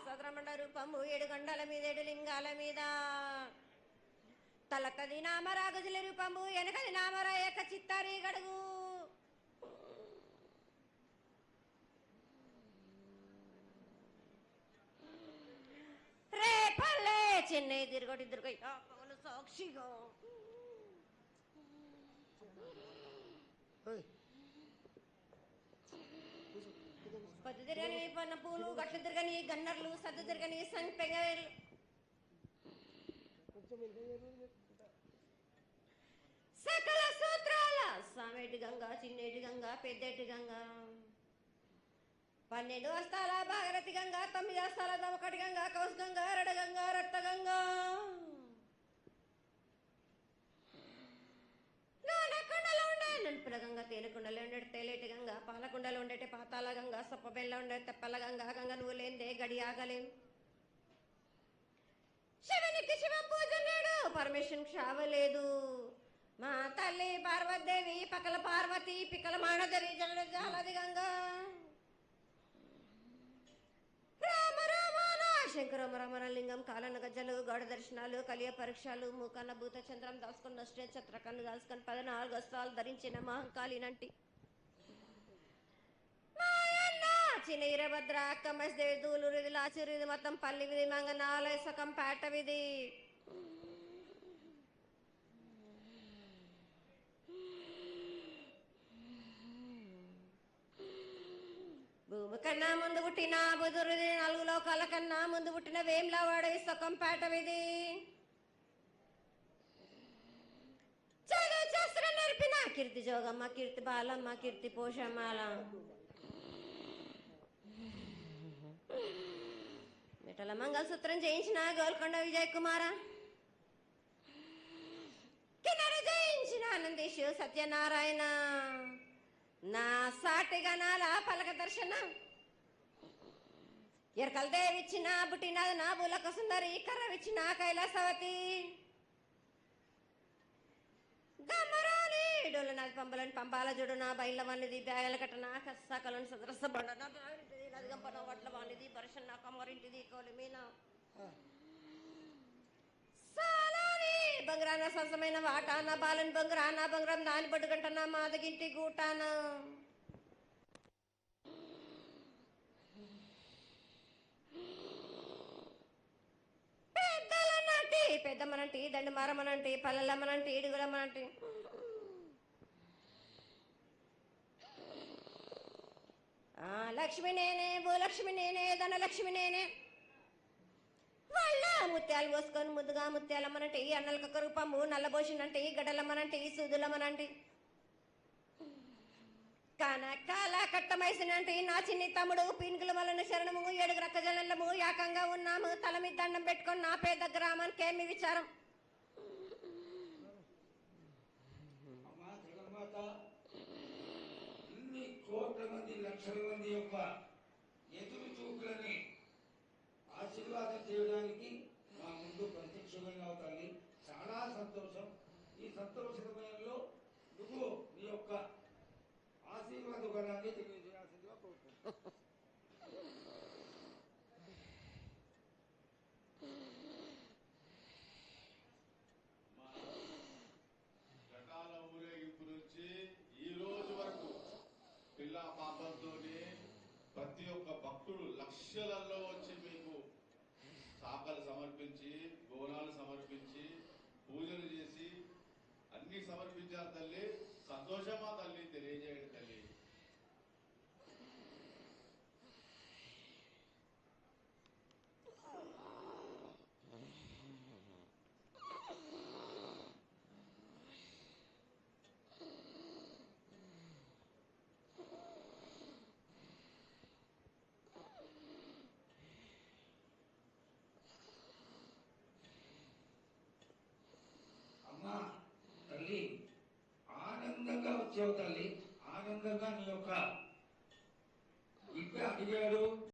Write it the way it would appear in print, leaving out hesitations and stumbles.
సద్రమండ రూపము 7 గండల మీద 7 లింగాల మీద తలకది నామరా గజల రూపము వెనకది నామరా ఏక చిత్తారి గడుగు రేపల్లే చెన్నై తిరుగటి దుర్గయ్య సాక్షిగా పద్దు తిరగని పన్న పూలు గట్లు తిరగని గన్నర్లు సద్దు తిరగని సంపెంగలు సకల సూత్రాల సామేటి గంగా చిన్నేటి గంగా పెద్దేటి గంగా 12 హస్తాల భాగరథి గంగా 9 హస్తాల దవకటి గంగా కౌస్ గంగా రడ గంగా రక్త గంగా నానకుండలో ఉండే నలుపుల గంగా తేనెకుండలో ఉండే తేలేటి గంగా పాలకుండలో ఉండేటి పాతాల గంగా సొప్పబెల్ల ఉండే తెప్పల గంగా గంగ నువ్వు లేందే గడి ఆగలేం శివునికి శివ పూజ నేడు పరమేశ్వరుని క్షావలేదు మా తల్లి పార్వతీదేవి పకల పార్వతి పికల మానదేవి జల జాలది గంగా రామ రామాన శంకర రమణ లింగం కాలన గజ్జలు గౌడ దర్శనాలు కలియ పరీక్షలు మూకన్న భూత చంద్రం దాసుకున్న ఛత్రకన్ను దాసుకొని 14 వస్త్రాలు ధరించిన మహంకాళినంటి చిన్న ఈరభద్ర అక్క మస్దేవి దూలూరు ఇది లాచూరు ఇది మొత్తం పల్లి విధి మంగనాలయ సకం పేట విధి భూమి కన్నా ముందు పుట్టిన బుధురుది 4 లోకాల కన్నా ముందు పుట్టిన వేమ్లవాడ సకం పేట విధి చదువు శాస్త్రం నేర్పిన కీర్తి జోగమ్మ కీర్తి బాలమ్మ కీర్తి పోషమాల మిఠల మంగళసూత్రం చేయించిన గోల్కొండ విజయ్ కుమార కిన్నెర జయించిన ఆనందేశు సత్యనారాయణ నా సాటి గణాల పలక దర్శన ఎరకల దేవిచ్చిన బుట్టినది నా బులక సుందరి కర్రవిచ్చిన కైలాసవతి గమ్మరాని డోలు నాది పంపలని పంపాల జుడు నా బయల వానిది బ్యాగల కట్ట నా కసకలను సదరస బండ నదిగంపన వడ్ల వానిది పరుషణ నా కమ్మరింటిది కోలిమీన సాలాని బంగారాన సరసమైన వాటాన బాలని బంగారాన బంగారం దాని పట్టుకుంటున్న మాదగింటి గూటాన పెద్దలనంటి పెద్దమ్మనంటి దండు మారమ్మనంటి పల్లెలమ్మనంటి ఇడుగులమ్మనంటి లక్ష్మి నేనే భూలక్ష్మి నేనే ధనలక్ష్మి నేనే వాళ్ళ ముత్యాలు పోసుకొని ముద్దుగా ముత్యాలమ్మనంటి అన్నలకొక రూపము నల్లబోసినంటి గడ్డలమ్మనంటి సూదులమ్మనంటి కనకాల కట్టమైసినంటి నా చిన్ని తమ్ముడు పీనుగుల వలన శరణము 7 రక్కజల్లము యాకంగా ఉన్నాము తల మీద దండం పెట్టుకొని నా పేద గ్రామానికి ఏమి విచారం ఇన్ని కోట్ల మంది లక్షల మంది యొక్క ఎదురు చూపులని ఆశీర్వాదం చేయడానికి మా ముందు ప్రత్యక్షమైన తల్లి చాలా సంతోషం. ఈ సంతోష సమయంలో నువ్వు నీ యొక్క ఆశీర్వాద గణాన్ని తెలియజేయాల్సిందిగా కోరుకుంటున్నాను. ఘటాల ఊరేగింపు నుంచి ఈ రోజు వరకు పిల్ల పాపంతోనే ప్రతి ఒక్క భక్తుడు లక్షలలో వచ్చి మీకు శాఖలు సమర్పించి బోనాలు సమర్పించి పూజలు చేసి అన్ని సమర్పించారు తల్లి. సంతోషమా తల్లి తెలియజేయండి తల్లి. అమ్మా తల్లి ఆనందంగా వచ్చావు తల్లి. ఆనందంగా నీ యొక్క